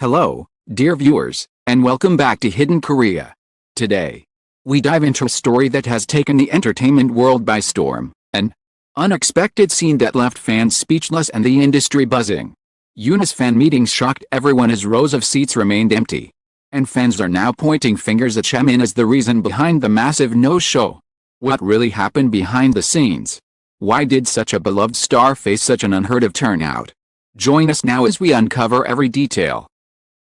Hello, dear viewers, and welcome back to Hidden Korea. Today, we dive into a story that has taken the entertainment world by storm, an unexpected scene that left fans speechless and the industry buzzing. Yoona's fan meetings shocked everyone as rows of seats remained empty, and fans are now pointing fingers at Chae as the reason behind the massive no-show. What really happened behind the scenes? Why did such a beloved star face such an unheard of turnout? Join us now as we uncover every detail.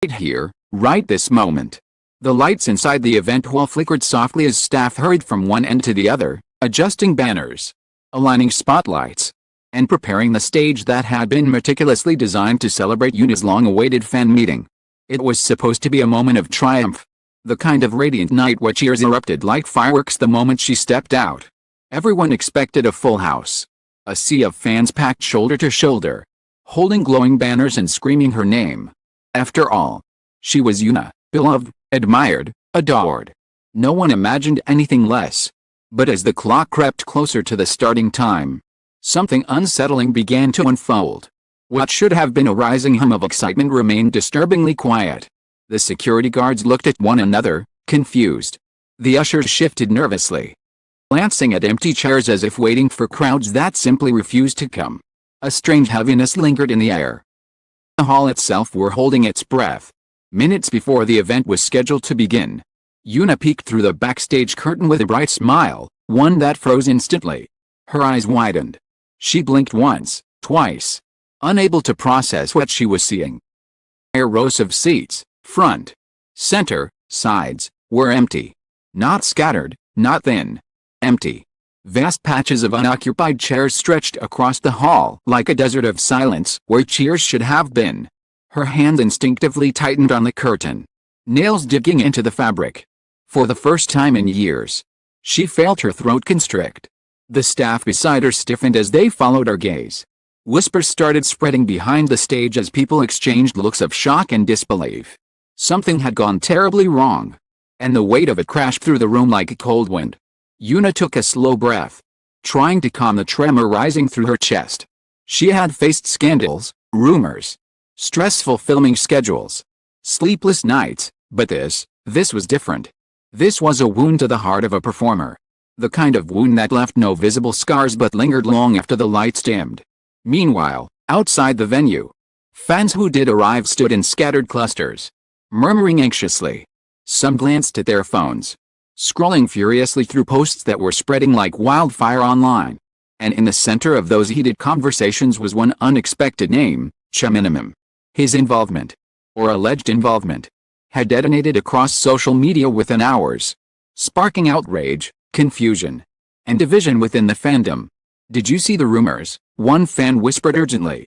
Right here, right this moment. The lights inside the event hall flickered softly as staff hurried from one end to the other, adjusting banners, aligning spotlights, and preparing the stage that had been meticulously designed to celebrate Yoona's long-awaited fan meeting. It was supposed to be a moment of triumph, the kind of radiant night where cheers erupted like fireworks the moment she stepped out. Everyone expected a full house, a sea of fans packed shoulder to shoulder, holding glowing banners and screaming her name. After all, she was Yoona, beloved, admired, adored. No one imagined anything less. But as the clock crept closer to the starting time, something unsettling began to unfold. What should have been a rising hum of excitement remained disturbingly quiet. The security guards looked at one another, confused. The ushers shifted nervously, glancing at empty chairs as if waiting for crowds that simply refused to come. A strange heaviness lingered in the air. The hall itself were holding its breath. Minutes before the event was scheduled to begin, Yoona peeked through the backstage curtain with a bright smile, one that froze instantly. Her eyes widened. She blinked once, twice, unable to process what she was seeing. Entire rows of seats, front, center, sides, were empty. Not scattered, not thin. Empty. Vast patches of unoccupied chairs stretched across the hall like a desert of silence where cheers should have been. Her hand instinctively tightened on the curtain, nails digging into the fabric. For the first time in years, she felt her throat constrict. The staff beside her stiffened as they followed her gaze. Whispers started spreading behind the stage as people exchanged looks of shock and disbelief. Something had gone terribly wrong, and the weight of it crashed through the room like a cold wind. Yoona took a slow breath, trying to calm the tremor rising through her chest. She had faced scandals, rumors, stressful filming schedules, sleepless nights, but this was different. This was a wound to the heart of a performer. The kind of wound that left no visible scars but lingered long after the lights dimmed. Meanwhile, outside the venue, fans who did arrive stood in scattered clusters, murmuring anxiously. Some glanced at their phones, scrolling furiously through posts that were spreading like wildfire online. And in the center of those heated conversations was one unexpected name, Chae. His involvement, or alleged involvement, had detonated across social media within hours, sparking outrage, confusion, and division within the fandom. "Did you see the rumors?" one fan whispered urgently.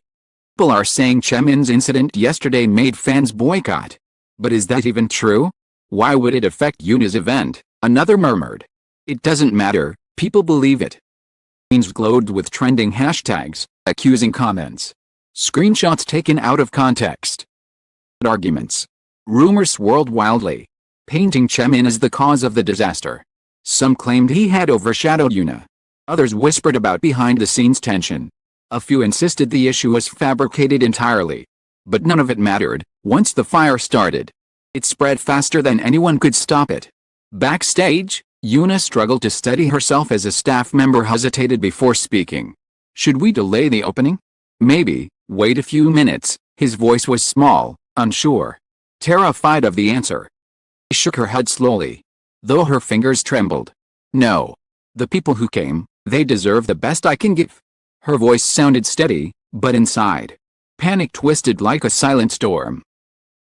"People are saying Chae's incident yesterday made fans boycott. But is that even true? Why would it affect Yoona's event?" Another murmured. "It doesn't matter, people believe it." Scenes glowed with trending hashtags, accusing comments, screenshots taken out of context, arguments. Rumors swirled wildly, painting Chae as the cause of the disaster. Some claimed he had overshadowed Yoona. Others whispered about behind-the-scenes tension. A few insisted the issue was fabricated entirely. But none of it mattered. Once the fire started, it spread faster than anyone could stop it. Backstage, Yoona struggled to steady herself as a staff member hesitated before speaking. "Should we delay the opening? Maybe, wait a few minutes." His voice was small, unsure, terrified of the answer. She shook her head slowly, though her fingers trembled. "No. The people who came, they deserve the best I can give." Her voice sounded steady, but inside, panic twisted like a silent storm.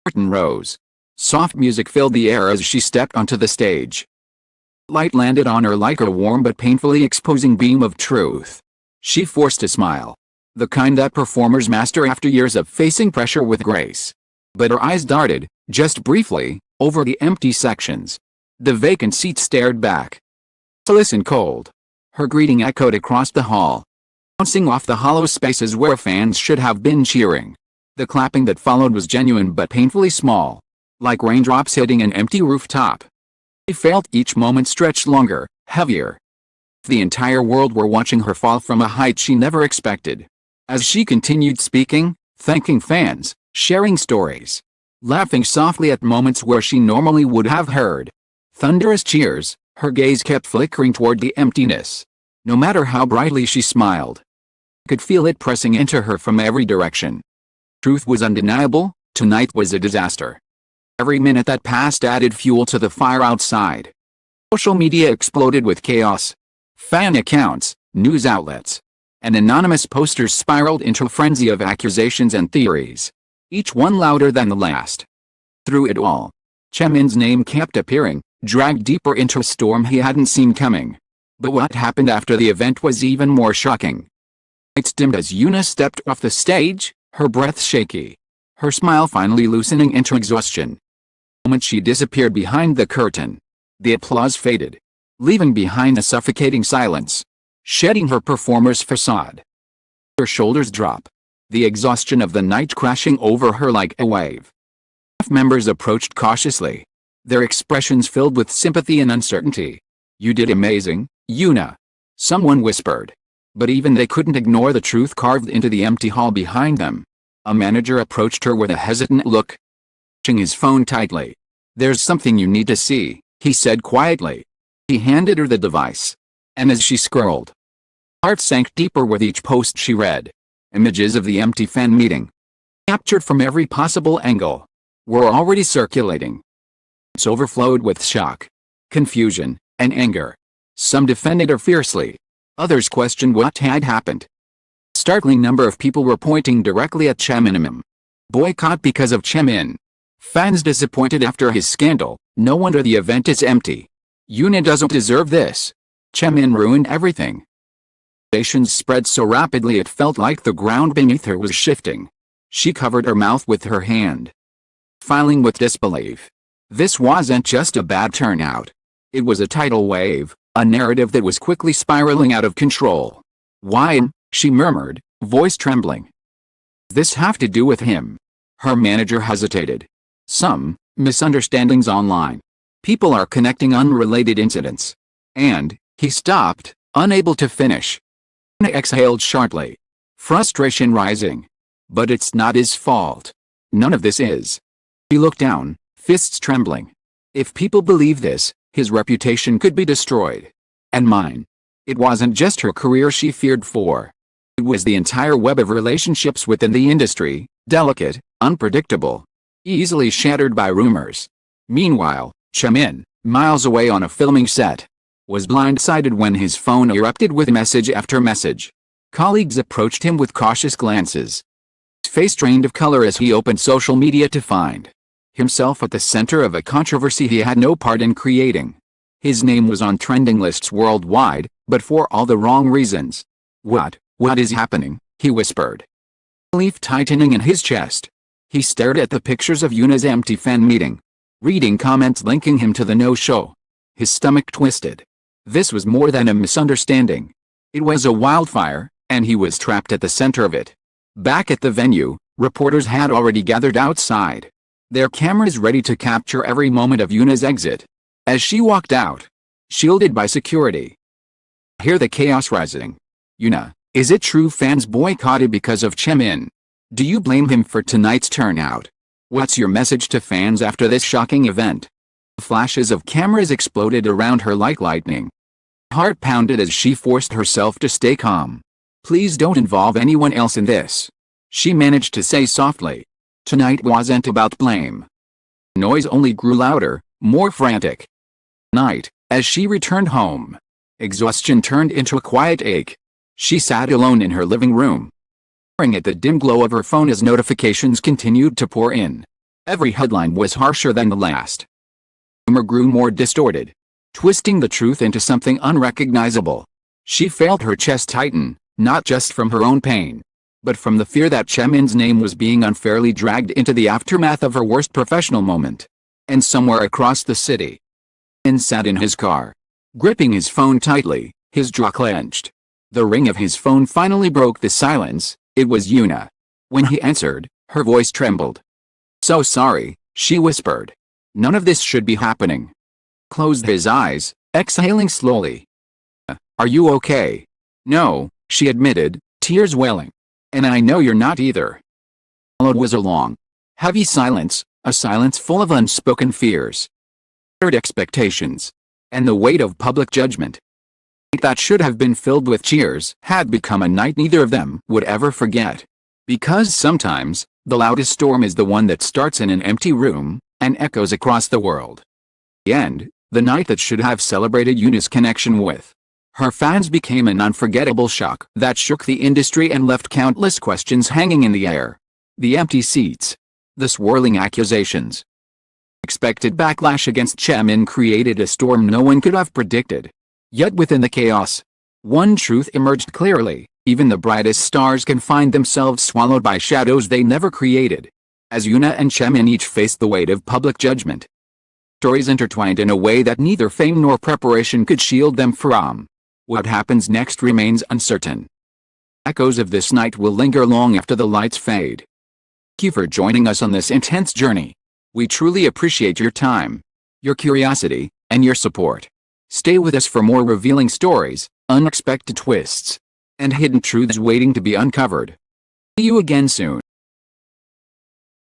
Curtain rose. Soft music filled the air as she stepped onto the stage. Light landed on her like a warm but painfully exposing beam of truth. She forced a smile, the kind that performers master after years of facing pressure with grace. But her eyes darted, just briefly, over the empty sections. The vacant seats stared back, soulless and cold. Her greeting echoed across the hall, bouncing off the hollow spaces where fans should have been cheering. The clapping that followed was genuine but painfully small, like raindrops hitting an empty rooftop. She felt each moment stretch longer, heavier. The entire world were watching her fall from a height she never expected. As she continued speaking, thanking fans, sharing stories, laughing softly at moments where she normally would have heard thunderous cheers. Her gaze kept flickering toward the emptiness. No matter how brightly she smiled, could feel it pressing into her from every direction. Truth was undeniable, tonight was a disaster. Every minute that passed added fuel to the fire outside. Social media exploded with chaos. Fan accounts, news outlets, and anonymous posters spiraled into a frenzy of accusations and theories, each one louder than the last. Through it all, Chaemin's name kept appearing, dragged deeper into a storm he hadn't seen coming. But what happened after the event was even more shocking. Lights dimmed as Yoona stepped off the stage, her breath shaky, her smile finally loosening into exhaustion. The moment she disappeared behind the curtain, the applause faded, leaving behind a suffocating silence, shedding her performer's facade. Her shoulders drop, the exhaustion of the night crashing over her like a wave. Staff members approached cautiously, their expressions filled with sympathy and uncertainty. "You did amazing, Yoona," someone whispered. But even they couldn't ignore the truth carved into the empty hall behind them. A manager approached her with a hesitant look, clutching his phone tightly. "There's something you need to see," he said quietly. He handed her the device, and as she scrolled, her heart sank deeper with each post she read. Images of the empty fan meeting, captured from every possible angle, were already circulating. It's overflowed with shock, confusion, and anger. Some defended her fiercely. Others questioned what had happened. A startling number of people were pointing directly at Chae. Boycott because of Chaemin. Fans disappointed after his scandal. No wonder the event is empty. Yoona doesn't deserve this. Chaemin ruined everything. Accusations spread so rapidly it felt like the ground beneath her was shifting. She covered her mouth with her hand, filing with disbelief. This wasn't just a bad turnout. It was a tidal wave, a narrative that was quickly spiraling out of control. "Why?" she murmured, voice trembling. "Does this have to do with him?" Her manager hesitated. "Some misunderstandings online. People are connecting unrelated incidents." And he stopped, unable to finish. Yoona exhaled sharply, frustration rising. But it's not his fault. None of this is. He looked down, fists trembling. If people believe this, his reputation could be destroyed. And mine. It wasn't just her career she feared for. It was the entire web of relationships within the industry, delicate, unpredictable, easily shattered by rumors. Meanwhile, Chaemin, miles away on a filming set, was blindsided when his phone erupted with message after message. Colleagues approached him with cautious glances. His face drained of color as he opened social media to find himself at the center of a controversy he had no part in creating. His name was on trending lists worldwide, but for all the wrong reasons. What is happening?" he whispered, relief tightening in his chest. He stared at the pictures of Yoona's empty fan meeting, reading comments linking him to the no-show. His stomach twisted. This was more than a misunderstanding. It was a wildfire, and he was trapped at the center of it. Back at the venue, reporters had already gathered outside, their cameras ready to capture every moment of Yoona's exit. As she walked out, shielded by security, hear the chaos rising. "Yoona, is it true fans boycotted because of Chaemin? Do you blame him for tonight's turnout? What's your message to fans after this shocking event?" Flashes of cameras exploded around her like lightning. Her heart pounded as she forced herself to stay calm. "Please don't involve anyone else in this," she managed to say softly. Tonight wasn't about blame. The noise only grew louder, more frantic. Night, as she returned home, exhaustion turned into a quiet ache. She sat alone in her living room, staring at the dim glow of her phone as notifications continued to pour in. Every headline was harsher than the last. Rumor grew more distorted, twisting the truth into something unrecognizable. She felt her chest tighten, not just from her own pain, but from the fear that Chaemin's name was being unfairly dragged into the aftermath of her worst professional moment. And somewhere across the city, Chae sat in his car, gripping his phone tightly, his jaw clenched. The ring of his phone finally broke the silence. It was Yoona. When he answered, her voice trembled. "So sorry," she whispered. "None of this should be happening." Closed his eyes, exhaling slowly. "Are you okay?" "No," she admitted, tears welling. "And I know you're not either." Followed was a long, heavy silence, a silence full of unspoken fears, expectations, and the weight of public judgment. That should have been filled with cheers had become a night neither of them would ever forget. Because sometimes, the loudest storm is the one that starts in an empty room and echoes across the world. In the end, the night that should have celebrated Yoona's connection with her fans became an unforgettable shock that shook the industry and left countless questions hanging in the air. The empty seats, the swirling accusations, expected backlash against Chae created a storm no one could have predicted. Yet within the chaos, one truth emerged clearly: even the brightest stars can find themselves swallowed by shadows they never created. As Yoona and Chae each faced the weight of public judgment, stories intertwined in a way that neither fame nor preparation could shield them from. What happens next remains uncertain. Echoes of this night will linger long after the lights fade. Thank you for joining us on this intense journey. We truly appreciate your time, your curiosity, and your support. Stay with us for more revealing stories, unexpected twists, and hidden truths waiting to be uncovered. See you again soon.